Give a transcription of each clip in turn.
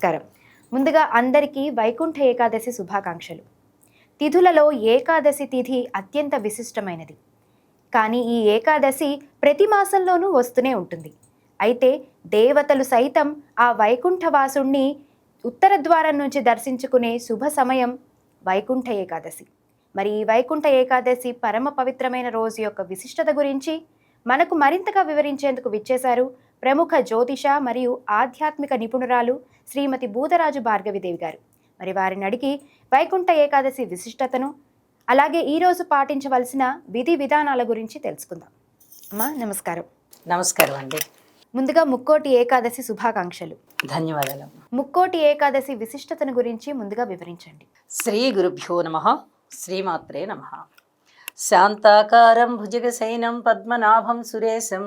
నమస్కారం. ముందుగా అందరికీ వైకుంఠ ఏకాదశి శుభాకాంక్షలు. తిథులలో ఏకాదశి తిథి అత్యంత విశిష్టమైనది. కానీ ఈ ఏకాదశి ప్రతి మాసంలోనూ వస్తూనే ఉంటుంది. అయితే దేవతలు సైతం ఆ వైకుంఠవాసుణ్ణి ఉత్తర ద్వారం నుంచి దర్శించుకునే శుభ సమయం వైకుంఠ ఏకాదశి. మరి ఈ వైకుంఠ ఏకాదశి పరమ పవిత్రమైన రోజు యొక్క విశిష్టత గురించి మనకు మరింతగా వివరించేందుకు విచ్చేశారు ప్రముఖ జ్యోతిష మరియు ఆధ్యాత్మిక నిపుణురాలు శ్రీమతి బూదరాజు భార్గవిదేవి గారు. మరి వారిని అడిగి వైకుంఠ ఏకాదశి విశిష్టతను, అలాగే ఈరోజు పాటించవలసిన విధి విధానాల గురించి తెలుసుకుందాం. అమ్మా నమస్కారం. నమస్కారం అండి. ముందుగా ముక్కోటి ఏకాదశి శుభాకాంక్షలు. ధన్యవాదాలు. ముక్కోటి ఏకాదశి విశిష్టతను గురించి ముందుగా వివరించండి. శ్రీ గురుభ్యో నమః. శ్రీమాత్రే నమః. శాంతాకారం భుజగశయనం పద్మనాభం సురేశం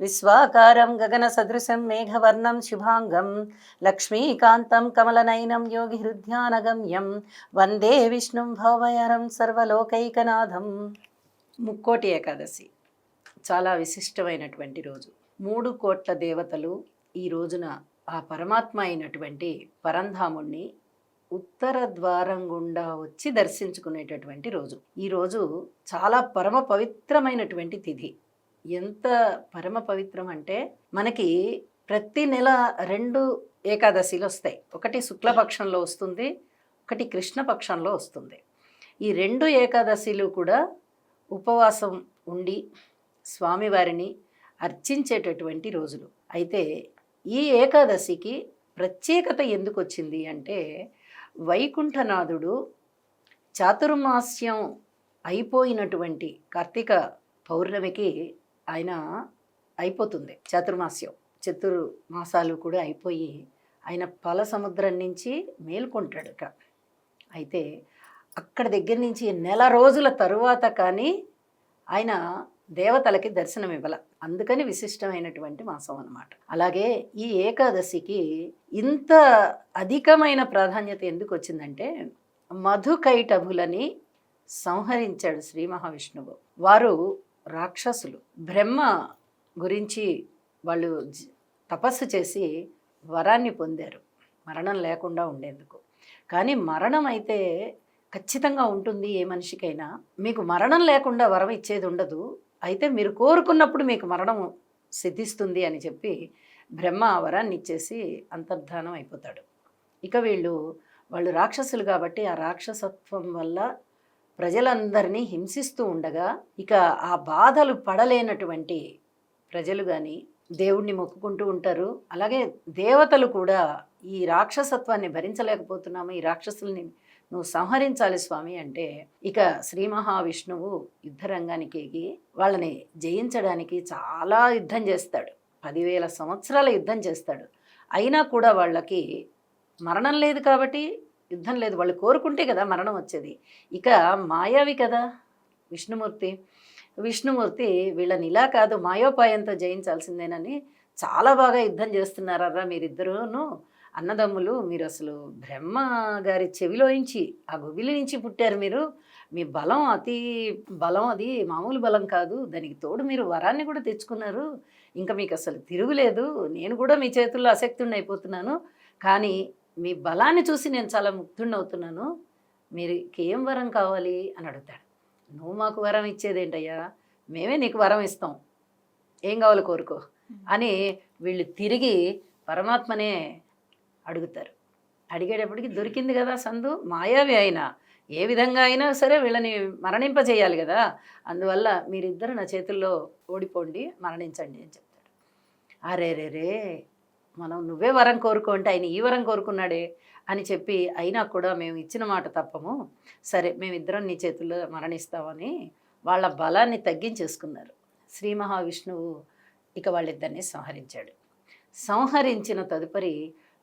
విశ్వాకారం గగన సదృశం మేఘవర్ణం శుభాంగం లక్ష్మీకాంతం కమలనయనం యోగి హృద్యానగమ్యం వందే విష్ణుం భవయరం సర్వలోకైకనాథం. ముక్కోటి ఏకాదశి చాలా విశిష్టమైనటువంటి రోజు. 3 కోట్ల దేవతలు ఈ రోజున ఆ పరమాత్మ అయినటువంటి పరంధాముణ్ణి ఉత్తర ద్వారం గుండా వచ్చి దర్శించుకునేటటువంటి రోజు. ఈ రోజు చాలా పరమ పవిత్రమైనటువంటి తిథి. ఎంత పరమ పవిత్రం అంటే మనకి ప్రతి నెల 2 ఏకాదశిలు వస్తాయి. ఒకటి శుక్లపక్షంలో వస్తుంది, ఒకటి కృష్ణపక్షంలో వస్తుంది. ఈ 2 ఏకాదశిలు కూడా ఉపవాసం ఉండి స్వామివారిని అర్చించేటటువంటి రోజులు. అయితే ఈ ఏకాదశికి ప్రత్యేకత ఎందుకు వచ్చింది అంటే, వైకుంఠనాథుడు చాతుర్మాస్యం అయిపోయినటువంటి కార్తీక పౌర్ణమికి ఆయన అయిపోతుంది. చాతుర్మాస్యం చతుర్మాసాలు కూడా అయిపోయి ఆయన పాల సముద్రం నుంచి మేల్కొంటాడు. అయితే అక్కడ దగ్గర నుంచి నెల రోజుల తరువాత కానీ ఆయన దేవతలకి దర్శనం ఇవ్వాల. అందుకని విశిష్టమైనటువంటి మాసం అన్నమాట. అలాగే ఈ ఏకాదశికి ఇంత అధికమైన ప్రాధాన్యత ఎందుకు వచ్చిందంటే, మధుకైటభులని సంహరించాడు శ్రీ మహావిష్ణువు. వారు రాక్షసులు. బ్రహ్మ గురించి వాళ్ళు తపస్సు చేసి వరాన్ని పొందారు మరణం లేకుండా ఉండేందుకు. కానీ మరణం అయితే ఖచ్చితంగా ఉంటుంది ఏ మనిషికైనా. మీకు మరణం లేకుండా వరం ఇచ్చేది ఉండదు, అయితే మీరు కోరుకున్నప్పుడు మీకు మరణం సిద్ధిస్తుంది అని చెప్పి బ్రహ్మ వరాన్ని ఇచ్చేసి అంతర్ధానం అయిపోతాడు. ఇక వాళ్ళు రాక్షసులు కాబట్టి ఆ రాక్షసత్వం వల్ల ప్రజలందరినీ హింసిస్తూ ఉండగా, ఇక ఆ బాధలు పడలేనటువంటి ప్రజలు కానీ దేవుణ్ణి మొక్కుకుంటూ ఉంటారు. అలాగే దేవతలు కూడా ఈ రాక్షసత్వాన్ని భరించలేకపోతున్నాము, ఈ రాక్షసుల్ని నువ్వు సంహరించాలి స్వామి అంటే, ఇక శ్రీ మహావిష్ణువు యుద్ధరంగానికి ఎగి వాళ్ళని జయించడానికి చాలా యుద్ధం చేస్తాడు. 10,000 సంవత్సరాల యుద్ధం చేస్తాడు. అయినా కూడా వాళ్ళకి మరణం లేదు కాబట్టి యుద్ధం లేదు. వాళ్ళు కోరుకుంటే కదా మరణం వచ్చేది. ఇక మాయావి కదా విష్ణుమూర్తి వీళ్ళని ఇలా కాదు మాయోపాయంతో జయించాల్సిందేనని చాలా బాగా యుద్ధం చేస్తున్నారా మీరిద్దరూను అన్నదమ్ములు. మీరు అసలు బ్రహ్మ గారి చెవిలోంచి ఆ గుబిలి నుంచి పుట్టారు మీరు. మీ బలం అతి బలం, అది మామూలు బలం కాదు. దానికి తోడు మీరు వరాన్ని కూడా తెచ్చుకున్నారు. ఇంకా మీకు అసలు తిరుగులేదు. నేను కూడా మీ చేతుల్లో అశక్తుడిని అయిపోతున్నాను. కానీ మీ బలాన్ని చూసి నేను చాలా ముగ్ధుడిని అవుతున్నాను. మీకు ఏం వరం కావాలి అని అడుగుతాడు. నువ్వు మాకు వరం ఇచ్చేదేంటయ్యా, మేమే నీకు వరం ఇస్తాం, ఏం కావాలో కోరుకో అని వీళ్ళు తిరిగి పరమాత్మనే అడుగుతారు. అడిగేటప్పటికి దొరికింది కదా సందు. మాయావి అయినా ఏ విధంగా అయినా సరే వీళ్ళని మరణింపజేయాలి కదా, అందువల్ల మీరిద్దరు నా చేతుల్లో ఓడిపోండి, మరణించండి అని చెప్తాడు. అరే మనం నువ్వే వరం కోరుకో అంటే ఆయన ఈ వరం కోరుకున్నాడే అని చెప్పి, అయినా కూడా మేము ఇచ్చిన మాట తప్పము, సరే మేమిద్దరం నీ చేతుల్లో మరణిస్తామని వాళ్ళ బలాన్ని తగ్గించేసుకున్నారు. శ్రీ మహావిష్ణువు ఇక వాళ్ళిద్దరిని సంహరించాడు. సంహరించిన తదుపరి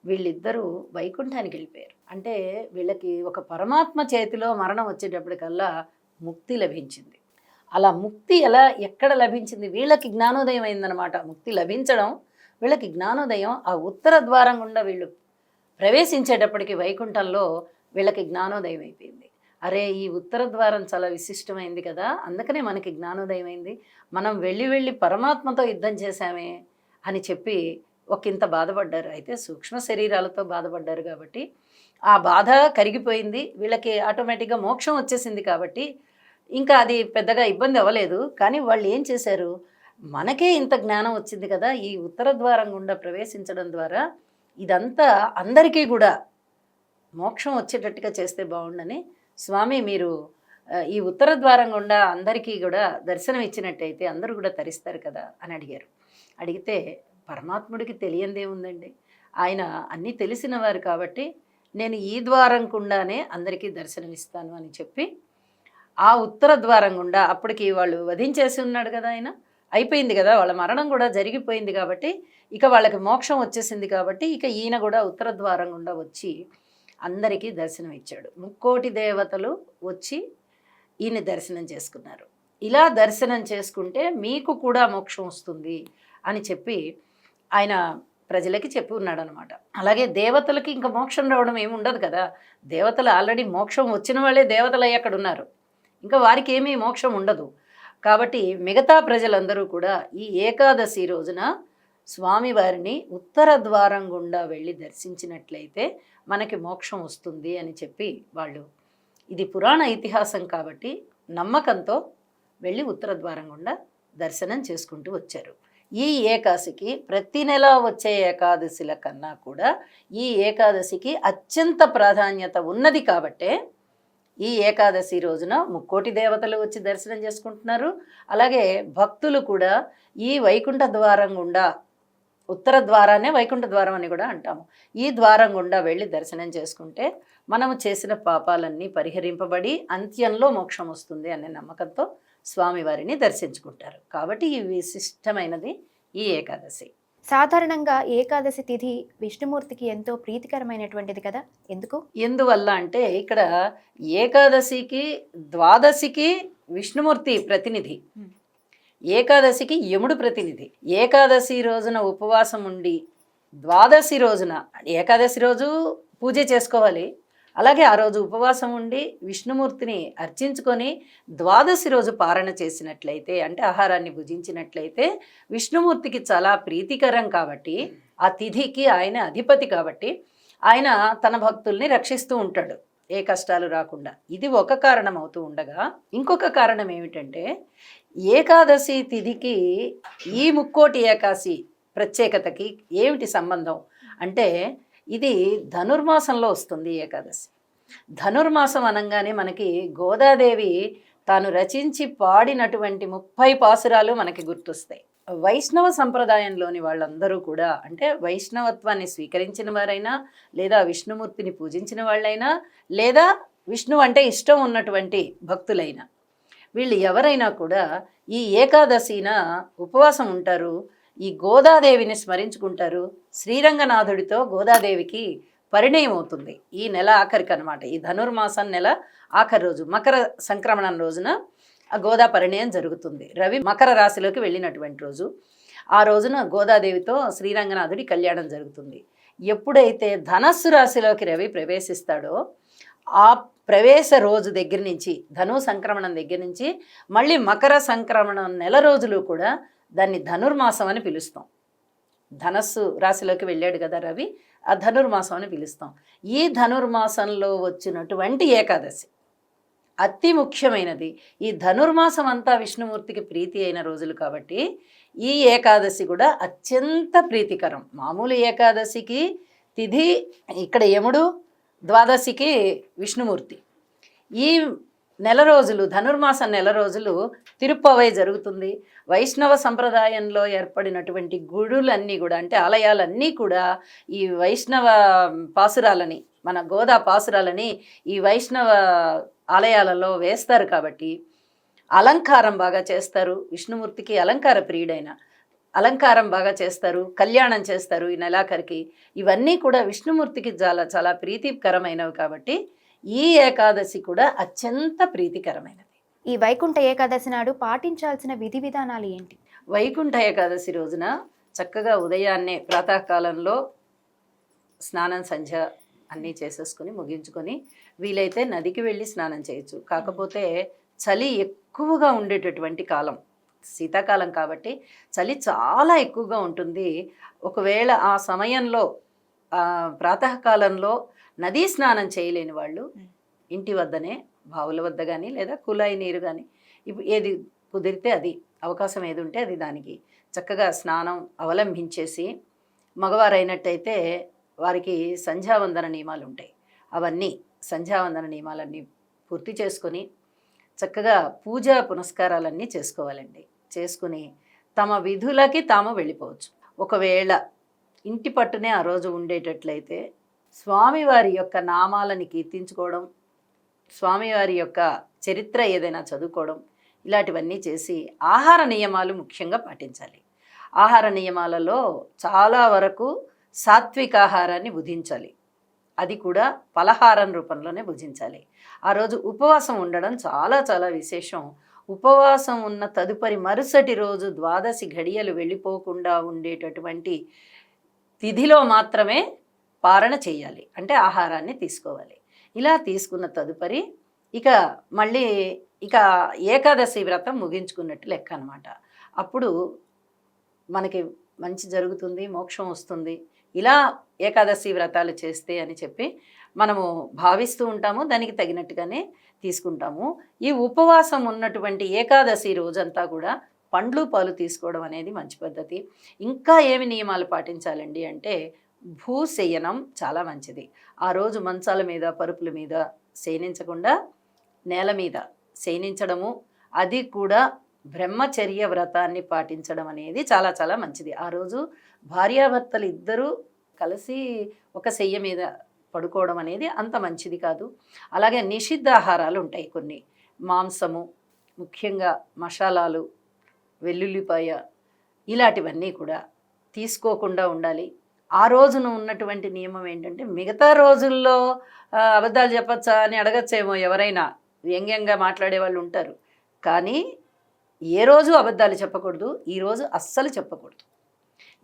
వీళ్ళిద్దరూ వైకుంఠానికి వెళ్ళిపోయారు. అంటే వీళ్ళకి ఒక పరమాత్మ చేతిలో మరణం వచ్చేటప్పటికల్లా ముక్తి లభించింది. అలా ముక్తి ఎక్కడ లభించింది? వీళ్ళకి జ్ఞానోదయం అయిందనమాట. ముక్తి లభించడం వీళ్ళకి జ్ఞానోదయం. ఆ ఉత్తర ద్వారం గుండా వీళ్ళు ప్రవేశించేటప్పటికి వైకుంఠంలో వీళ్ళకి జ్ఞానోదయం అయిపోయింది. అరే ఈ ఉత్తర ద్వారం చాలా విశిష్టమైంది కదా, అందుకనే మనకి జ్ఞానోదయం అయింది. మనం వెళ్ళి పరమాత్మతో యుద్ధం చేశామే అని చెప్పి ఒకంత బాధపడ్డారు. అయితే సూక్ష్మ శరీరాలతో బాధపడ్డారు కాబట్టి ఆ బాధ కరిగిపోయింది. వీళ్ళకి ఆటోమేటిక్గా మోక్షం వచ్చేసింది కాబట్టి ఇంకా అది పెద్దగా ఇబ్బంది అవ్వలేదు. కానీ వాళ్ళు ఏం చేశారు, మనకే ఇంత జ్ఞానం వచ్చింది కదా, ఈ ఉత్తర ద్వారం గుండా ప్రవేశించడం ద్వారా ఇదంతా అందరికీ కూడా మోక్షం వచ్చేటట్టుగా చేస్తే బాగుండని, స్వామి మీరు ఈ ఉత్తర ద్వారం గుండా అందరికీ కూడా దర్శనం ఇచ్చినట్టయితే అందరూ కూడా తరిస్తారు కదా అని అడిగారు. అడిగితే పరమాత్ముడికి తెలియందేముందండి, ఆయన అన్నీ తెలిసిన వారు కాబట్టి నేను ఈ ద్వారం గుండానే అందరికీ దర్శనమిస్తాను అని చెప్పి ఆ ఉత్తర ద్వారం గుండా, అప్పటికి వాళ్ళు వధించేసి ఉన్నాడు కదా, ఆయన అయిపోయింది కదా, వాళ్ళ మరణం కూడా జరిగిపోయింది కాబట్టి ఇక వాళ్ళకి మోక్షం వచ్చేసింది కాబట్టి ఇక ఈయన కూడా ఉత్తర ద్వారం గుండా వచ్చి అందరికీ దర్శనం ఇచ్చాడు. 3,000,000 దేవతలు వచ్చి ఈయన దర్శనం చేసుకున్నారు. ఇలా దర్శనం చేసుకుంటే మీకు కూడా మోక్షం వస్తుంది అని చెప్పి ఆయన ప్రజలకి చెప్పి ఉన్నాడు అనమాట. అలాగే దేవతలకి ఇంకా మోక్షం రావడం ఏమి ఉండదు కదా, దేవతలు ఆల్రెడీ మోక్షం వచ్చిన వాళ్ళే దేవతలు అయ్యి అక్కడ ఉన్నారు, ఇంకా వారికి ఏమీ మోక్షం ఉండదు. కాబట్టి మిగతా ప్రజలందరూ కూడా ఈ ఏకాదశి రోజున స్వామివారిని ఉత్తర ద్వారం గుండా వెళ్ళి దర్శించినట్లయితే మనకి మోక్షం వస్తుంది అని చెప్పి వాళ్ళు, ఇది పురాణ ఇతిహాసం కాబట్టి నమ్మకంతో వెళ్ళి ఉత్తర ద్వారం గుండా దర్శనం చేసుకుంటూ వచ్చారు. ఈ ఏకాదశికి ప్రతి నెల వచ్చే ఏకాదశిల కన్నా కూడా ఈ ఏకాదశికి అత్యంత ప్రాధాన్యత ఉన్నది కాబట్టే ఈ ఏకాదశి రోజున 3,000,000 దేవతలు వచ్చి దర్శనం చేసుకుంటున్నారు. అలాగే భక్తులు కూడా ఈ వైకుంఠ ద్వారం గుండా, ఉత్తర ద్వారాన్నే వైకుంఠ ద్వారం అని కూడా అంటాము, ఈ ద్వారం గుండా వెళ్ళి దర్శనం చేసుకుంటే మనము చేసిన పాపాలన్నీ పరిహరింపబడి అంత్యంలో మోక్షం వస్తుంది అనే నమ్మకంతో స్వామివారిని దర్శించుకుంటారు. కాబట్టి ఈ విశిష్టమైనది ఈ ఏకాదశి. సాధారణంగా ఏకాదశి తిథి విష్ణుమూర్తికి ఎంతో ప్రీతికరమైనటువంటిది కదా, ఎందుకు? ఎందువల్ల అంటే ఇక్కడ ఏకాదశికి ద్వాదశికి విష్ణుమూర్తి ప్రతినిధి, ఏకాదశికి యముడు ప్రతినిధి. ఏకాదశి రోజున ఉపవాసం ఉండి ద్వాదశి రోజున, ఏకాదశి రోజు పూజ చేసుకోవాలి, అలాగే ఆ రోజు ఉపవాసం ఉండి విష్ణుమూర్తిని అర్చించుకొని ద్వాదశి రోజు పారణ చేసినట్లయితే, అంటే ఆహారాన్ని భుజించినట్లయితే విష్ణుమూర్తికి చాలా ప్రీతికరం కాబట్టి, ఆ తిథికి ఆయన అధిపతి కాబట్టి ఆయన తన భక్తుల్ని రక్షిస్తూ ఉంటాడు ఏ కష్టాలు రాకుండా. ఇది ఒక కారణం అవుతూ ఉండగా ఇంకొక కారణం ఏమిటంటే, ఏకాదశి తిథికి ఈ 3,000,000 ఏకాదశి ప్రత్యేకతకి ఏమిటి సంబంధం అంటే, ఇది ధనుర్మాసంలో వస్తుంది ఏకాదశి. ధనుర్మాసం అనగానే మనకి గోదాదేవి తాను రచించి పాడినటువంటి 30 పాసురాలు మనకి గుర్తొస్తాయి. వైష్ణవ సంప్రదాయంలోని వాళ్ళందరూ కూడా, అంటే వైష్ణవత్వాన్ని స్వీకరించిన వారైనా, లేదా విష్ణుమూర్తిని పూజించిన వాళ్ళైనా, లేదా విష్ణు అంటే ఇష్టం ఉన్నటువంటి భక్తులైనా, వీళ్ళు ఎవరైనా కూడా ఈ ఏకాదశిన ఉపవాసం ఉంటారు, ఈ గోదాదేవిని స్మరించుకుంటారు. శ్రీరంగనాథుడితో గోదాదేవికి పరిణయం అవుతుంది ఈ నెల ఆఖరికి అనమాట. ఈ ధనుర్మాసం నెల ఆఖరి రోజు మకర సంక్రమణం రోజున ఆ గోదా పరిణయం జరుగుతుంది. రవి మకర రాశిలోకి వెళ్ళినటువంటి రోజు. ఆ రోజున గోదాదేవితో శ్రీరంగనాథుడి కళ్యాణం జరుగుతుంది. ఎప్పుడైతే ధనస్సు రాశిలోకి రవి ప్రవేశిస్తాడో ఆ ప్రవేశ రోజు దగ్గర నుంచి, ధను సంక్రమణం దగ్గర నుంచి మళ్ళీ మకర సంక్రమణం నెల రోజులు కూడా దాన్ని ధనుర్మాసం అని పిలుస్తాం. ధనస్సు రాశిలోకి వెళ్ళాడు కదా రవి, ఆ ధనుర్మాసం అని పిలుస్తాం. ఈ ధనుర్మాసంలో వచ్చినటువంటి ఏకాదశి అతి ముఖ్యమైనది. ఈ ధనుర్మాసం అంతా విష్ణుమూర్తికి ప్రీతి అయిన రోజులు కాబట్టి ఈ ఏకాదశి కూడా అత్యంత ప్రీతికరం. మామూలు ఏకాదశికి తిథి ఇక్కడ యముడు, ద్వాదశికి విష్ణుమూర్తి. ఈ నెల రోజులు, ధనుర్మాసం నెల రోజులు తిరుప్పవై జరుగుతుంది. వైష్ణవ సంప్రదాయంలో ఏర్పడినటువంటి గుడులన్నీ కూడా, అంటే ఆలయాలన్నీ కూడా ఈ వైష్ణవ పాసురాలని, మన గోదా పాసురాలని ఈ వైష్ణవ ఆలయాలలో వేస్తారు కాబట్టి అలంకారం బాగా చేస్తారు. విష్ణుమూర్తికి అలంకార ప్రియుడైన, అలంకారం బాగా చేస్తారు, కళ్యాణం చేస్తారు ఈ నెలాఖరికి. ఇవన్నీ కూడా విష్ణుమూర్తికి చాలా చాలా ప్రీతికరమైనవి కాబట్టి ఈ ఏకాదశి కూడా అత్యంత ప్రీతికరమైనది. ఈ వైకుంఠ ఏకాదశి నాడు పాటించాల్సిన విధి విధానాలు ఏంటి? వైకుంఠ ఏకాదశి రోజున చక్కగా ఉదయాన్నే ప్రాతకాలంలో స్నానం, సంధ్య అన్నీ చేసేసుకొని ముగించుకొని వీలైతే నదికి వెళ్ళి స్నానం చేయొచ్చు. కాకపోతే చలి ఎక్కువగా ఉండేటటువంటి కాలం శీతాకాలం కాబట్టి చలి చాలా ఎక్కువగా ఉంటుంది. ఒకవేళ ఆ సమయంలో ప్రాతకాలంలో నదీ స్నానం చేయలేని వాళ్ళు ఇంటి వద్దనే బావుల వద్ద కానీ లేదా కుళాయి నీరు కానీ ఏది కుదిరితే అది అవకాశం ఏది ఉంటే అది దానికి చక్కగా స్నానం అవలంబించేసి, మగవారైనట్టయితే వారికి సంధ్యావందన నియమాలు ఉంటాయి. అవన్నీ సంధ్యావందన నియమాలన్నీ పూర్తి చేసుకొని చక్కగా పూజా పునస్కారాలన్నీ చేసుకోవాలండి. చేసుకుని తమ విధులకి తాము వెళ్ళిపోవచ్చు. ఒకవేళ ఇంటి పట్టునే ఆ రోజు ఉండేటట్లయితే స్వామివారి యొక్క నామాలని కీర్తించుకోవడం, స్వామివారి యొక్క చరిత్ర ఏదైనా చదువుకోవడం, ఇలాంటివన్నీ చేసి ఆహార నియమాలు ముఖ్యంగా పాటించాలి. ఆహార నియమాలలో చాలా వరకు సాత్విక ఆహారాన్ని భుజించాలి. అది కూడా పలహారం రూపంలోనే భుజించాలి. ఆ రోజు ఉపవాసం ఉండడం చాలా చాలా విశేషం. ఉపవాసం ఉన్న తదుపరి మరుసటి రోజు ద్వాదశి ఘడియలు వెళ్ళిపోకుండా ఉండేటటువంటి తిథిలో మాత్రమే పారణ చేయాలి, అంటే ఆహారాన్ని తీసుకోవాలి. ఇలా తీసుకున్న తదుపరి మళ్ళీ ఏకాదశి వ్రతం ముగించుకున్నట్టు లెక్క అనమాట. అప్పుడు మనకి మంచి జరుగుతుంది, మోక్షం వస్తుంది. ఇలా ఏకాదశి వ్రతాలు చేస్తే అని చెప్పి మనము భావిస్తూ ఉంటాము, దానికి తగినట్టుగానే తీసుకుంటాము. ఈ ఉపవాసం ఉన్నటువంటి ఏకాదశి రోజంతా కూడా పండ్లు పాలు తీసుకోవడం అనేది మంచి పద్ధతి. ఇంకా ఏమి నియమాలు పాటించాలండి అంటే, భూశయనం చాలా మంచిది. ఆ రోజు మంచాల మీద పరుపుల మీద శయనించకుండా నేల మీద శయనించడము, అది కూడా బ్రహ్మచర్య వ్రతాన్ని పాటించడం అనేది చాలా చాలా మంచిది. ఆ రోజు భార్యాభర్తలు ఇద్దరూ కలిసి ఒక శయ్య మీద పడుకోవడం అనేది అంత మంచిది కాదు. అలాగే నిషిద్ధాహారాలు ఉంటాయి కొన్ని, మాంసము, ముఖ్యంగా మసాలాలు, వెల్లుల్లిపాయ, ఇలాంటివన్నీ కూడా తీసుకోకుండా ఉండాలి. ఆ రోజున ఉన్నటువంటి నియమం ఏంటంటే, మిగతా రోజుల్లో అబద్ధాలు చెప్పచ్చా అని అడగచ్చేమో ఎవరైనా, వ్యంగ్యంగా మాట్లాడే వాళ్ళు ఉంటారు. కానీ ఏ రోజు అబద్ధాలు చెప్పకూడదు, ఈరోజు అస్సలు చెప్పకూడదు.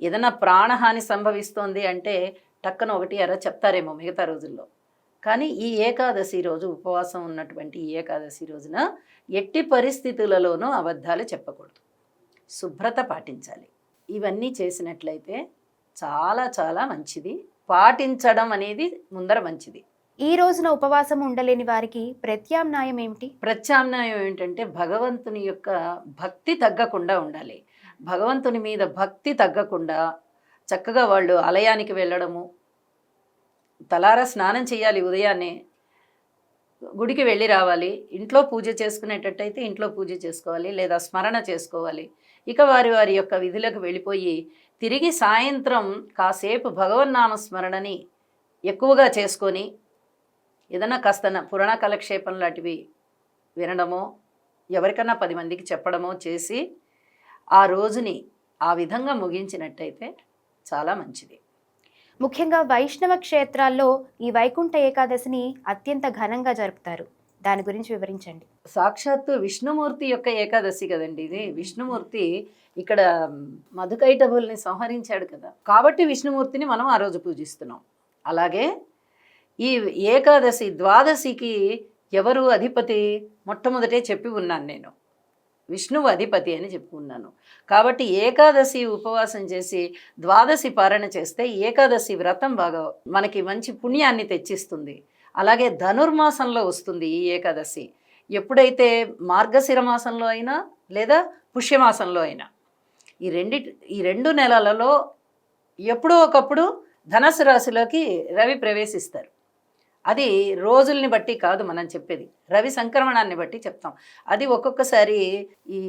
ఏదైనా ప్రాణహాని సంభవిస్తోంది అంటే టక్కన ఒకటి అర చెప్తారేమో మిగతా రోజుల్లో. కానీ ఈ ఏకాదశి రోజు, ఉపవాసం ఉన్నటువంటి ఈ ఏకాదశి రోజున ఎట్టి పరిస్థితులలోనూ అబద్ధాలు చెప్పకూడదు, శుభ్రత పాటించాలి. ఇవన్నీ చేసినట్లయితే చాలా చాలా మంచిది. పాటించడం అనేది ముందర మంచిది. ఈ రోజున ఉపవాసం ఉండలేని వారికి ప్రత్యామ్నాయం ఏమిటి? ప్రత్యామ్నాయం ఏంటంటే, భగవంతుని యొక్క భక్తి తగ్గకుండా ఉండాలి. భగవంతుని మీద భక్తి తగ్గకుండా చక్కగా వాళ్ళు ఆలయానికి వెళ్ళడము, తలారా స్నానం చేయాలి, ఉదయాన్నే గుడికి వెళ్ళి రావాలి. ఇంట్లో పూజ చేసుకునేటట్టయితే ఇంట్లో పూజ చేసుకోవాలి, లేదా స్మరణ చేసుకోవాలి. వారి వారి యొక్క విధులకు వెళ్ళిపోయి తిరిగి సాయంత్రం కాసేపు భగవన్నామ స్మరణని ఎక్కువగా చేసుకొని, ఏదైనా కాస్త పురాణ కాలక్షేపం లాంటివి వినడమో, ఎవరికన్నా 10 మందికి చెప్పడమో చేసి ఆ రోజుని ఆ విధంగా ముగించినట్టయితే చాలా మంచిది. ముఖ్యంగా వైష్ణవ క్షేత్రాల్లో ఈ వైకుంఠ ఏకాదశిని అత్యంత ఘనంగా జరుపుతారు. దాని గురించి వివరించండి. సాక్షాత్తు విష్ణుమూర్తి యొక్క ఏకాదశి కదండి ఇది. విష్ణుమూర్తి ఇక్కడ మధుకైటభుల్ని సంహరించాడు కదా, కాబట్టి విష్ణుమూర్తిని మనం ఆ రోజు పూజిస్తున్నాం. అలాగే ఈ ఏకాదశి ద్వాదశికి ఎవరు అధిపతి మొట్టమొదటే చెప్పి ఉన్నాను నేను, విష్ణువు అధిపతి అని చెప్పుకున్నాను. కాబట్టి ఏకాదశి ఉపవాసం చేసి ద్వాదశి పారణ చేస్తే ఏకాదశి వ్రతం బాగా మనకి మంచి పుణ్యాన్ని తెచ్చిస్తుంది. అలాగే ధనుర్మాసంలో వస్తుంది ఈ ఏకాదశి. ఎప్పుడైతే మార్గశిర మాసంలో అయినా లేదా పుష్యమాసంలో అయినా, ఈ రెండు నెలలలో ఎప్పుడో ఒకప్పుడు ధనుసు రాశిలోకి రవి ప్రవేశిస్తారు. అది రోజుల్ని బట్టి కాదు మనం చెప్పేది, రవి సంక్రమణాన్ని బట్టి చెప్తాం. అది ఒక్కొక్కసారి ఈ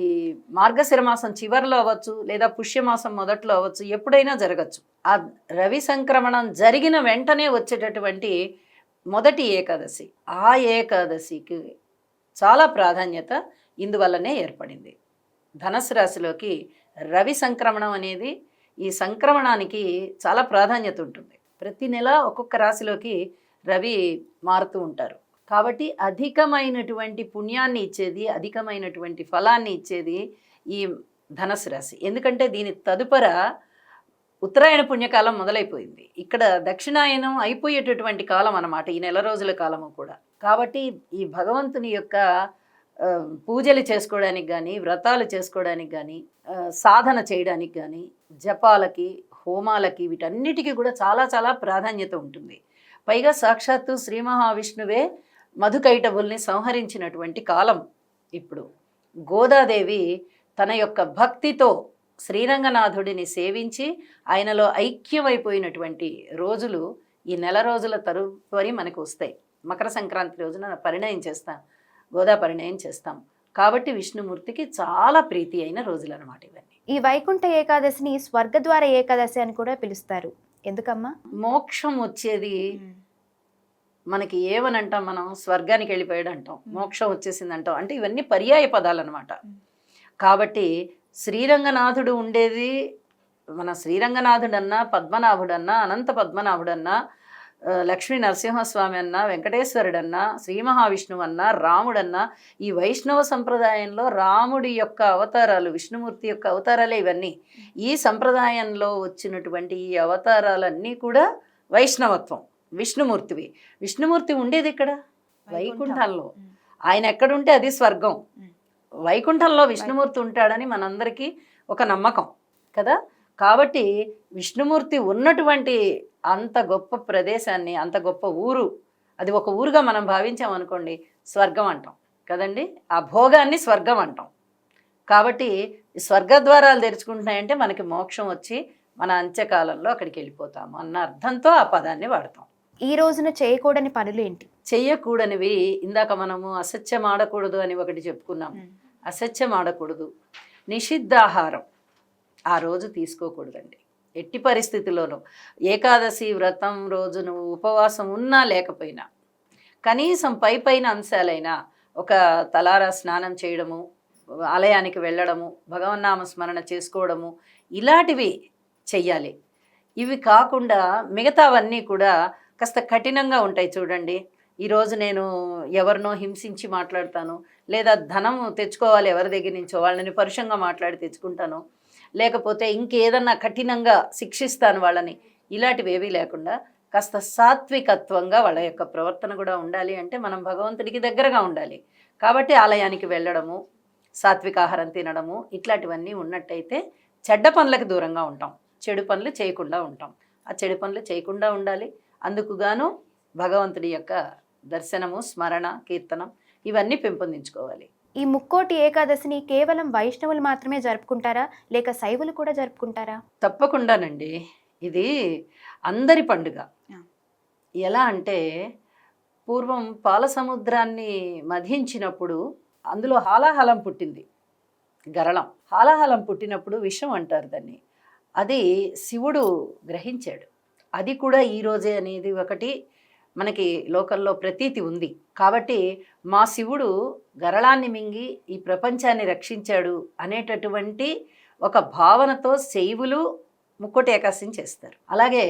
మార్గశిర మాసం చివరిలో అవ్వచ్చు, లేదా పుష్యమాసం మొదట్లో అవ్వచ్చు, ఎప్పుడైనా జరగచ్చు. ఆ రవి సంక్రమణం జరిగిన వెంటనే వచ్చేటటువంటి మొదటి ఏకాదశి, ఆ ఏకాదశికి చాలా ప్రాధాన్యత ఇందువల్లనే ఏర్పడింది. ధనుసు రాశిలోకి రవి సంక్రమణం అనేది, ఈ సంక్రమణానికి చాలా ప్రాధాన్యత ఉంటుంది. ప్రతి నెల ఒక్కొక్క రాశిలోకి రవి మారుతూ ఉంటారు. కాబట్టి అధికమైనటువంటి పుణ్యాన్ని ఇచ్చేది, అధికమైనటువంటి ఫలాన్ని ఇచ్చేది ఈ ధనుసు రాశి. ఎందుకంటే దీని తదుపర ఉత్తరాయణ పుణ్యకాలం మొదలైపోయింది. ఇక్కడ దక్షిణాయనం అయిపోయేటటువంటి కాలం అన్నమాట ఈ నెల రోజుల కాలము కూడా. కాబట్టి ఈ భగవంతుని యొక్క పూజలు చేసుకోవడానికి కానీ, వ్రతాలు చేసుకోవడానికి కానీ, సాధన చేయడానికి కానీ, జపాలకి, హోమాలకి, వీటన్నిటికీ కూడా చాలా చాలా ప్రాధాన్యత ఉంటుంది. పైగా సాక్షాత్తు శ్రీ మహావిష్ణువే మధుకైటభుల్ని సంహరించినటువంటి కాలం ఇప్పుడు. గోదాదేవి తన యొక్క భక్తితో శ్రీరంగనాథుడిని సేవించి ఆయనలో ఐక్యమైపోయినటువంటి రోజులు ఈ నెల రోజుల తరువారి మనకు వస్తాయి. మకర సంక్రాంతి రోజున పరిణయం చేస్తాం, గోదా పరిణయం చేస్తాం. కాబట్టి విష్ణుమూర్తికి చాలా ప్రీతి అయిన రోజులు అనమాట ఇవన్నీ. ఈ వైకుంఠ ఏకాదశిని స్వర్గద్వార ఏకాదశి అని కూడా పిలుస్తారు. ఎందుకమ్మా? మోక్షం వచ్చేది మనకి ఏమనంటాం, మనం స్వర్గానికి వెళ్ళిపోయాడు అంటాం, మోక్షం వచ్చేసింది అంటాం. అంటే ఇవన్నీ పర్యాయ పదాలు అనమాట. కాబట్టి శ్రీరంగనాథుడు ఉండేది, మన శ్రీరంగనాథుడన్నా, పద్మనాభుడన్నా, అనంత పద్మనాభుడన్నా, లక్ష్మీ నరసింహస్వామి అన్నా, వెంకటేశ్వరుడన్నా, శ్రీ మహావిష్ణువు అన్నా, రాముడన్నా, ఈ వైష్ణవ సంప్రదాయంలో రాముడి యొక్క అవతారాలు, విష్ణుమూర్తి యొక్క అవతారాలే ఇవన్నీ. ఈ సంప్రదాయంలో వచ్చినటువంటి ఈ అవతారాలన్నీ కూడా వైష్ణవత్వం, విష్ణుమూర్తివి. విష్ణుమూర్తి ఉండేది ఇక్కడ వైకుంఠంలో. ఆయన ఎక్కడుంటే అది స్వర్గం. వైకుంఠంలో విష్ణుమూర్తి ఉంటాడని మనందరికీ ఒక నమ్మకం కదా. కాబట్టి విష్ణుమూర్తి ఉన్నటువంటి అంత గొప్ప ప్రదేశాన్ని, అంత గొప్ప ఊరు, అది ఒక ఊరుగా మనం భావించామనుకోండి, స్వర్గం అంటాం కదండి. ఆ భోగాన్ని స్వర్గం అంటాం. కాబట్టి స్వర్గద్వారాలు తెరుచుకుంటున్నాయంటే మనకి మోక్షం వచ్చి మన అంత్యకాలంలో అక్కడికి వెళ్ళిపోతాము అన్న అర్థంతో ఆ పదాన్ని వాడతాం. ఈ రోజున చేయకూడని పనులు ఏంటి? చెయ్యకూడనివి ఇందాక మనము అసత్యం ఆడకూడదు అని ఒకటి చెప్పుకున్నాం. అసత్యం ఆడకూడదు, నిషిద్ధాహారం ఆ రోజు తీసుకోకూడదండి ఎట్టి పరిస్థితుల్లోనూ. ఏకాదశి వ్రతం రోజు నువ్వు ఉపవాసం ఉన్నా లేకపోయినా కనీసం పైన అంశాలైనా, ఒక తలారా స్నానం చేయడము, ఆలయానికి వెళ్ళడము, భగవన్నామ స్మరణ చేసుకోవడము, ఇలాంటివి చెయ్యాలి. ఇవి కాకుండా మిగతావన్నీ కూడా కాస్త కఠినంగా ఉంటాయి. చూడండి, ఈరోజు నేను ఎవరినో హింసించి మాట్లాడతాను, లేదా ధనం తెచ్చుకోవాలి ఎవరి దగ్గర నుంచో, వాళ్ళని పరుషంగా మాట్లాడి తెచ్చుకుంటాను, లేకపోతే ఇంకేదన్నా కఠినంగా శిక్షిస్తాను వాళ్ళని, ఇలాంటివి ఏవీ లేకుండా కాస్త సాత్వికత్వంగా వాళ్ళ యొక్క ప్రవర్తన కూడా ఉండాలి. అంటే మనం భగవంతుడికి దగ్గరగా ఉండాలి. కాబట్టి ఆలయానికి వెళ్ళడము, సాత్వికాహారం తినడము, ఇట్లాంటివన్నీ ఉన్నట్టయితే చెడ్డ పనులకు దూరంగా ఉంటాం, చెడు పనులు చేయకుండా ఉంటాం. ఆ చెడు పనులు చేయకుండా ఉండాలి. అందుకుగాను భగవంతుడి యొక్క దర్శనము, స్మరణ, కీర్తనం ఇవన్నీ పెంపొందించుకోవాలి. ఈ ముక్కోటి ఏకాదశిని కేవలం వైష్ణవులు మాత్రమే జరుపుకుంటారా, లేక శైవులు కూడా జరుపుకుంటారా? తప్పకుండానండి, ఇది అందరి పండుగ. ఎలా అంటే పూర్వం పాల సముద్రాన్ని మధించినప్పుడు అందులో హాలాహలం పుట్టింది, గరళం. హాలాహలం పుట్టినప్పుడు విషం అంటారు దాన్ని. అది శివుడు గ్రహించాడు. అది కూడా ఈరోజే అనేది ఒకటి మనకి లోకల్లో ప్రతీతి ఉంది. కాబట్టి మా శివుడు గరళాన్ని మింగి ఈ ప్రపంచాన్ని రక్షించాడు అనేటటువంటి ఒక భావనతో శైవులు ముక్కోటి ఏకాదశిని చేస్తారు. అలాగే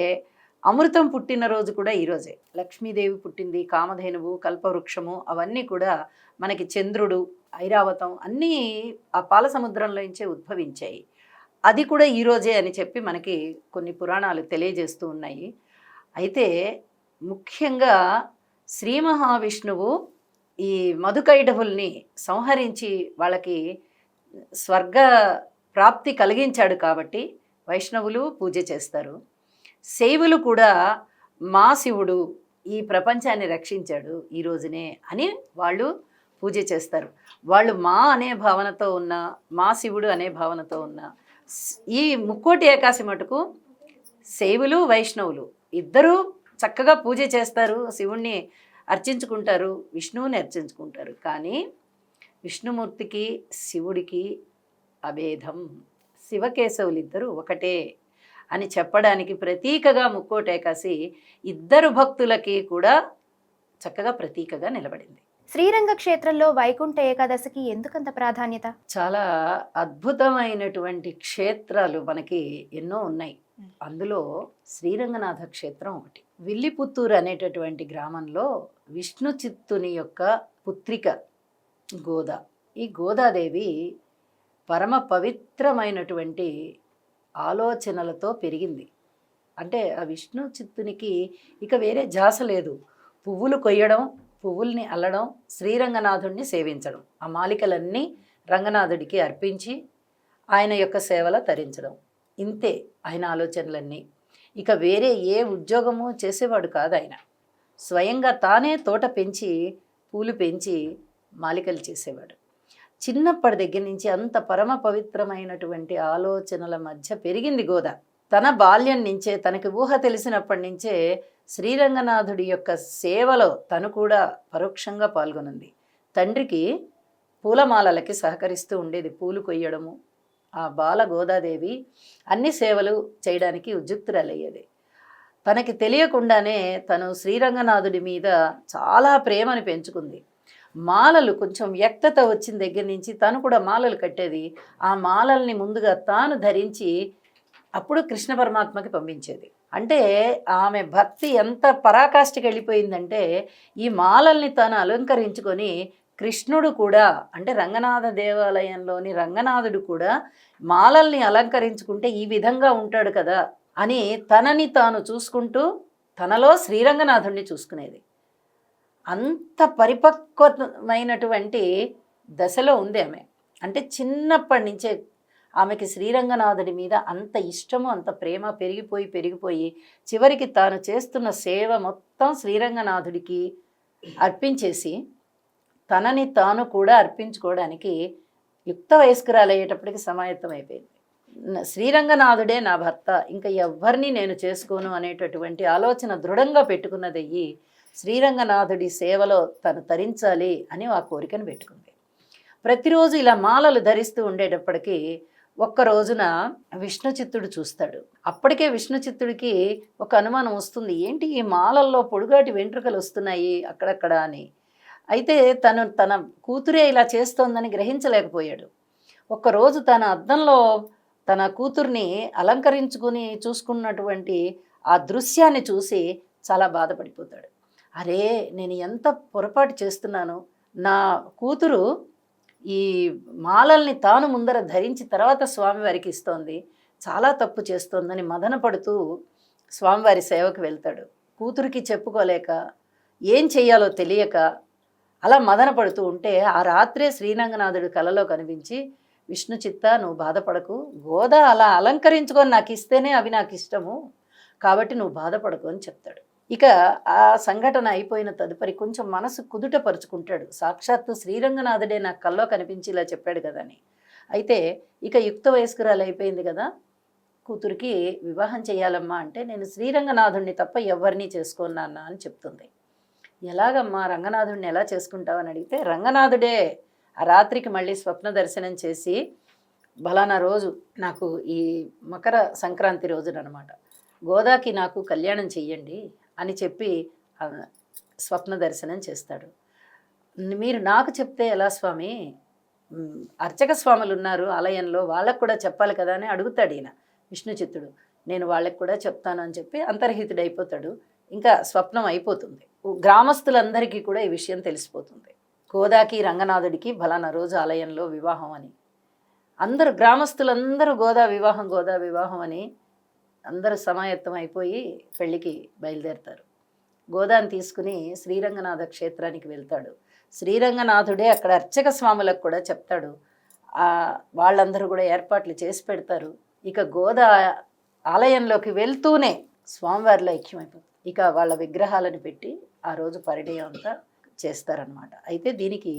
అమృతం పుట్టిన రోజు కూడా ఈరోజే. లక్ష్మీదేవి పుట్టింది, కామధేనువు, కల్పవృక్షము, అవన్నీ కూడా మనకి చంద్రుడు, ఐరావతం అన్నీ ఆ పాల సముద్రంలో నుంచే ఉద్భవించాయి. అది కూడా ఈరోజే అని చెప్పి మనకి కొన్ని పురాణాలు తెలియజేస్తూ ఉన్నాయి. అయితే ముఖ్యంగా శ్రీ మహావిష్ణువు ఈ మధుకైటభుల్ని సంహరించి వాళ్ళకి స్వర్గ ప్రాప్తి కలిగించాడు. కాబట్టి వైష్ణవులు పూజ చేస్తారు. శైవులు కూడా మా శివుడు ఈ ప్రపంచాన్ని రక్షించాడు ఈ రోజునే అని వాళ్ళు పూజ చేస్తారు. వాళ్ళు మా అనే భావనతో ఉన్న, మా శివుడు అనే భావనతో ఉన్న ఈ ముక్కోటి ఏకాదశి మటుకు శైవులు, వైష్ణవులు ఇద్దరూ చక్కగా పూజ చేస్తారు, శివుణ్ణి అర్చించుకుంటారు, విష్ణువుని అర్చించుకుంటారు. కానీ విష్ణుమూర్తికి శివుడికి అభేదం, శివకేశవులు ఇద్దరు ఒకటే అని చెప్పడానికి ప్రతీకగా ముక్కోటి ఏకాదశి ఇద్దరు భక్తులకి కూడా చక్కగా ప్రతీకగా నిలబడింది. శ్రీరంగ క్షేత్రంలో వైకుంఠ ఏకాదశికి ఎందుకంత ప్రాధాన్యత? చాలా అద్భుతమైనటువంటి క్షేత్రాలు మనకి ఎన్నో ఉన్నాయి. అందులో శ్రీరంగనాథ క్షేత్రం ఒకటి. విల్లిపుత్తూరు అనేటటువంటి గ్రామంలో విష్ణు చిత్తుని యొక్క పుత్రిక గోదా. ఈ గోదాదేవి పరమ పవిత్రమైనటువంటి ఆలోచనలతో పెరిగింది. అంటే ఆ విష్ణు చిత్తునికి ఇక వేరే ధ్యాస లేదు. పువ్వులు కొయ్యడం, పువ్వుల్ని అల్లడం, శ్రీరంగనాథుడిని సేవించడం, ఆ మాలికలన్నీ రంగనాథుడికి అర్పించి ఆయన యొక్క సేవలో తరించడం. ఇంతే ఆయన ఆలోచనలన్నీ. ఇక వేరే ఏ ఉద్యోగము చేసేవాడు కాదు ఆయన. స్వయంగా తానే తోట పెంచి, పూలు పెంచి మాలికలు చేసేవాడు. చిన్నప్పటి దగ్గర నుంచి అంత పరమ పవిత్రమైనటువంటి ఆలోచనల మధ్య పెరిగింది గోద. తన బాల్యం నుంచే, తనకి ఊహ తెలిసినప్పటి నుంచే శ్రీరంగనాథుడి యొక్క సేవలో తను కూడా పరోక్షంగా పాల్గొనుంది. తండ్రికి పూలమాలలకి సహకరిస్తూ ఉండేది, పూలు కొయ్యడము. ఆ బాల గోదాదేవి అన్ని సేవలు చేయడానికి ఉద్యుక్తురాలయ్యేది. తనకి తెలియకుండానే తను శ్రీరంగనాథుడి మీద చాలా ప్రేమని పెంచుకుంది. మాలలు కొంచెం వ్యక్తత వచ్చిన దగ్గర నుంచి తను కూడా మాలలు కట్టేది. ఆ మాలల్ని ముందుగా తాను ధరించి అప్పుడు కృష్ణ పరమాత్మకి పంపించేది. అంటే ఆమె భక్తి ఎంత పరాకాష్ఠకి వెళ్ళిపోయిందంటే, ఈ మాలల్ని తాను అలంకరించుకొని కృష్ణుడు కూడా, అంటే రంగనాథ దేవాలయంలోని రంగనాథుడు కూడా మాలల్ని అలంకరించుకుంటే ఈ విధంగా ఉంటాడు కదా అని తనని తాను చూసుకుంటూ తనలో శ్రీరంగనాథుడిని చూసుకునేది. అంత పరిపక్వమైనటువంటి దశలో ఉంది ఆమె. అంటే చిన్నప్పటి నుంచే ఆమెకి శ్రీరంగనాథుడి మీద అంత ఇష్టము, అంత ప్రేమ పెరిగిపోయి చివరికి తాను చేస్తున్న సేవ మొత్తం శ్రీరంగనాథుడికి అర్పించేసి తనని తాను కూడా అర్పించుకోవడానికి యుక్త వయస్కురాలయ్యేటప్పటికి సమాయత్తం అయిపోయింది. శ్రీరంగనాథుడే నా భర్త, ఇంకా ఎవ్వరిని నేను చేసుకోను అనేటటువంటి ఆలోచన దృఢంగా పెట్టుకున్నదయ్యి శ్రీరంగనాథుడి సేవలో తను తరించాలి అని ఆ కోరికను పెట్టుకుంది. ప్రతిరోజు ఇలా మాలలు ధరిస్తూ ఉండేటప్పటికీ ఒక్క రోజున విష్ణు చిత్తుడు చూస్తాడు. అప్పటికే విష్ణు చిత్తుడికి ఒక అనుమానం వస్తుంది, ఏంటి ఈ మాలల్లో పొడుగాటి వెంట్రుకలు వస్తున్నాయి అక్కడక్కడ అని. అయితే తన కూతురే ఇలా చేస్తోందని గ్రహించలేకపోయాడు. ఒక్కరోజు తన అద్దంలో తన కూతుర్ని అలంకరించుకుని చూసుకున్నటువంటి ఆ దృశ్యాన్ని చూసి చాలా బాధపడిపోతాడు. అరే, నేను ఎంత పొరపాటు చేస్తున్నాను, నా కూతురు ఈ మాలల్ని తాను ముందర ధరించి తర్వాత స్వామివారికి ఇస్తోంది, చాలా తప్పు చేస్తోందని మదన పడుతూ స్వామివారి సేవకు వెళ్తాడు. కూతురికి చెప్పుకోలేక, ఏం చెయ్యాలో తెలియక అలా మదన పడుతూ ఉంటే ఆ రాత్రే శ్రీరంగనాథుడు కలలో కనిపించి, విష్ణు చిత్త, నువ్వు బాధపడకు, గోద అలా అలంకరించుకొని నాకు ఇస్తేనే అవి నాకు ఇష్టము, కాబట్టి నువ్వు బాధపడకు అని చెప్తాడు. ఇక ఆ సంఘటన అయిపోయిన తదుపరి కొంచెం మనసు కుదుట పరుచుకుంటాడు. సాక్షాత్తు శ్రీరంగనాథుడే నాకు కల్లో కనిపించి ఇలా చెప్పాడు కదా అని. అయితే ఇక యుక్త వయస్కురాలు అయిపోయింది కదా, కూతురికి వివాహం చేయాలమ్మా అంటే, నేను శ్రీరంగనాథుడిని తప్ప ఎవరిని చేసుకోను నాన్న అని చెప్తుంది. ఎలాగమ్మా, రంగనాథుడిని ఎలా చేసుకుంటావని అడిగితే, రంగనాథుడే ఆ రాత్రికి మళ్ళీ స్వప్న దర్శనం చేసి, బలానా రోజు నాకు ఈ మకర సంక్రాంతి రోజునమాట, గోదాకి నాకు కళ్యాణం చెయ్యండి అని చెప్పి స్వప్న దర్శనం చేస్తాడు. మీరు నాకు చెప్తే ఎలా స్వామి, అర్చక స్వాములు ఉన్నారు ఆలయంలో, వాళ్ళకు కూడా చెప్పాలి కదా అని అడుగుతాడు ఈయన విష్ణు చిత్తుడు. నేను వాళ్ళకి కూడా చెప్తాను అని చెప్పి అంతర్హితుడైపోతాడు. ఇంకా స్వప్నం అయిపోతుంది. గ్రామస్తులందరికీ కూడా ఈ విషయం తెలిసిపోతుంది, గోదాకి రంగనాథుడికి ఫలానా రోజు ఆలయంలో వివాహం అని. అందరూ గ్రామస్తులందరూ గోదా వివాహం అని అందరూ సమాయత్తం అయిపోయి పెళ్ళికి బయలుదేరుతారు. గోదాన్ని తీసుకుని శ్రీరంగనాథ క్షేత్రానికి వెళ్తాడు. శ్రీరంగనాథుడే అక్కడ అర్చక స్వాములకు కూడా చెప్తాడు. వాళ్ళందరూ కూడా ఏర్పాట్లు చేసి పెడతారు. ఇక గోదా ఆలయంలోకి వెళ్తూనే స్వామివారిలో ఐక్యమైపోతుంది. ఇక వాళ్ళ విగ్రహాలను పెట్టి ఆ రోజు పరిణయం అంతా చేస్తారనమాట. అయితే దీనికి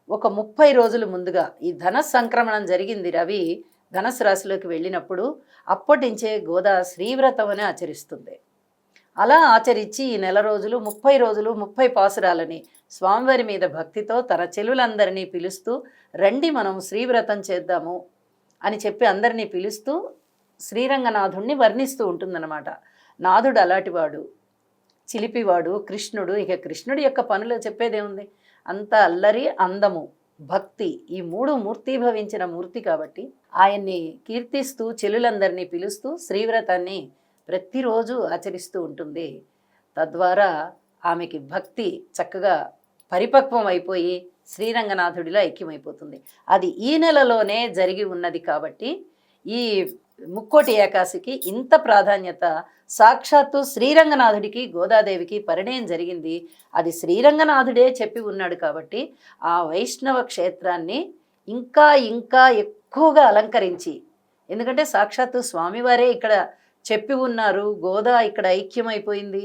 ఒక 30 రోజులు ముందుగా ఈ ధన సంక్రమణం జరిగింది. రవి ధనస్సు రాశిలోకి వెళ్ళినప్పుడు అప్పటి నుంచే గోదా శ్రీవ్రతం అని ఆచరిస్తుంది. అలా ఆచరించి ఈ నెల రోజులు 30 రోజులు 30 పాసురాలని స్వామివారి మీద భక్తితో తన చెలులందరినీ పిలుస్తూ, రండి మనం శ్రీవ్రతం చేద్దాము అని చెప్పి అందరినీ పిలుస్తూ శ్రీరంగనాథుణ్ణి వర్ణిస్తూ ఉంటుందన్నమాట. నాథుడు అలాంటివాడు, చిలిపివాడు కృష్ణుడు. ఇక కృష్ణుడి యొక్క పనులు చెప్పేదేముంది, అంత అల్లరి, అందము, భక్తి, ఈ 3 మూర్తీభవించిన మూర్తి కాబట్టి ఆయన్ని కీర్తిస్తూ చెలులందరినీ పిలుస్తూ శ్రీవ్రతాన్ని ప్రతిరోజు ఆచరిస్తూ ఉంటుంది. తద్వారా ఆమెకి భక్తి చక్కగా పరిపక్వం అయిపోయి శ్రీరంగనాథుడిలో ఐక్యమైపోతుంది. అది ఈ నెలలోనే జరిగి ఉన్నది కాబట్టి ఈ ముక్కోటి ఏకాశికి ఇంత ప్రాధాన్యత సాక్షాత్తు శ్రీరంగనాథుడికి గోదాదేవికి పరిణయం జరిగింది. అది శ్రీరంగనాథుడే చెప్పి ఉన్నాడు కాబట్టి ఆ వైష్ణవ క్షేత్రాన్ని ఇంకా ఇంకా ఎక్కువగా అలంకరించి, ఎందుకంటే సాక్షాత్తు స్వామివారే ఇక్కడ చెప్పి ఉన్నారు, గోదా ఇక్కడ ఐక్యమైపోయింది.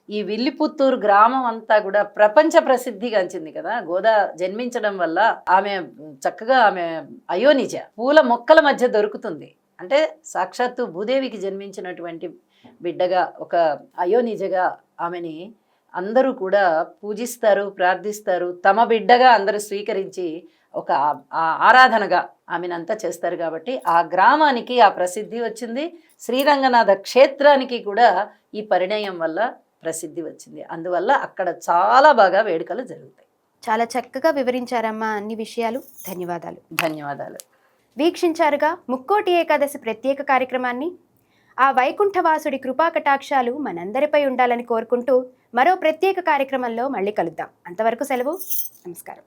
ఈ విల్లిపుత్తూరు గ్రామం అంతా కూడా ప్రపంచ ప్రసిద్ధిగాంచింది కదా గోదా జన్మించడం వల్ల. ఆమె చక్కగా ఆమె అయోనిజ పూల మొక్కల మధ్య దొరుకుతుంది. అంటే సాక్షాత్తు భూదేవికి జన్మించినటువంటి బిడ్డగా, ఒక అయోనిజగా ఆమెని అందరూ కూడా పూజిస్తారు, ప్రార్థిస్తారు. తమ బిడ్డగా అందరూ స్వీకరించి ఒక ఆరాధనగా ఆమెనంతా చేస్తారు. కాబట్టి ఆ గ్రామానికి ఆ ప్రసిద్ధి వచ్చింది. శ్రీరంగనాథ క్షేత్రానికి కూడా ఈ పరిణయం వల్ల ప్రసిద్ధి వచ్చింది. అందువల్ల అక్కడ చాలా బాగా వేడుకలు జరుగుతాయి. చాలా చక్కగా వివరించారమ్మా అన్ని విషయాలు. ధన్యవాదాలు. ధన్యవాదాలు. వీక్షించారుగా ముక్కోటి ఏకాదశి ప్రత్యేక కార్యక్రమాన్ని. ఆ వైకుంఠవాసుడి కృపా కటాక్షాలు మనందరిపై ఉండాలని కోరుకుంటూ మరో ప్రత్యేక కార్యక్రమంలో మళ్ళీ కలుద్దాం. అంతవరకు సెలవు. నమస్కారం.